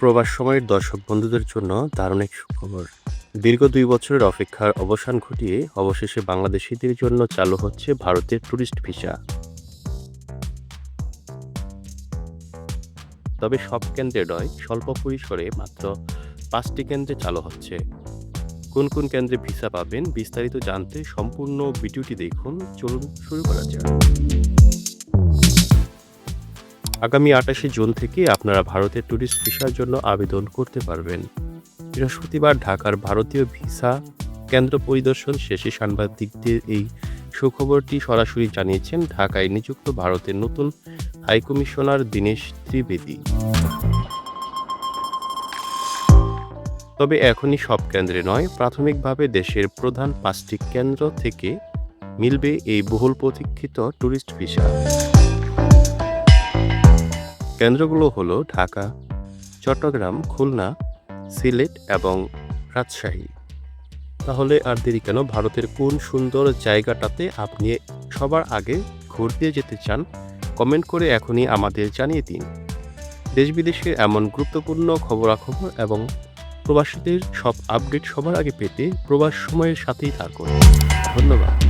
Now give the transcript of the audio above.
প্রবাস সময়ের দর্শক বন্ধুদের জন্য দারুণ এক সুখবর। দীর্ঘ ২ বছরের অপেক্ষার অবসান ঘটিয়ে অবশেষে বাংলাদেশিদের জন্য চালু হচ্ছে ভারতের ট্যুরিস্ট ভিসা। তবে সব কেন্দ্রে নয়, স্বল্প পরিসরে মাত্র ৫টি কেন্দ্রে চালু হচ্ছে। কোন কোন কেন্দ্রে ভিসা পাবেন বিস্তারিত জানতে সম্পূর্ণ ভিডিওটি দেখুন। চলুন শুরু করা যাক। আগামী ২৮শে জুন থেকে আপনারা ভারতের ট্যুরিস্ট ভিসার জন্য আবেদন করতে পারবেন। বৃহস্পতিবার ঢাকার ভারতীয় ভিসা কেন্দ্র পরিদর্শন শেষে সাংবাদিকদের এই সুখবরটি সরাসরি জানিয়েছেন ঢাকায় নিযুক্ত ভারতের নতুন হাইকমিশনার দীনেশ ত্রিবেদী। তবে এখনই সব কেন্দ্রে নয়, প্রাথমিকভাবে দেশের প্রধান ৫টি কেন্দ্র থেকে মিলবে এই বহুল প্রতীক্ষিত ট্যুরিস্ট ভিসা। কেন্দ্রগুলো হলো ঢাকা, চট্টগ্রাম, খুলনা, সিলেট এবং রাজশাহী। তাহলে আর দেরি কেন? ভারতের কোন সুন্দর জায়গাটাতে আপনি সবার আগে ঘুরতে যেতে চান? কমেন্ট করে এখনই আমাদের জানিয়ে দিন। দেশ বিদেশের এমন গুরুত্বপূর্ণ খবরাখবর এবং প্রবাসীদের সব আপডেট সবার আগে পেতে প্রবাস সময়ের সাথেই থাকুন। ধন্যবাদ।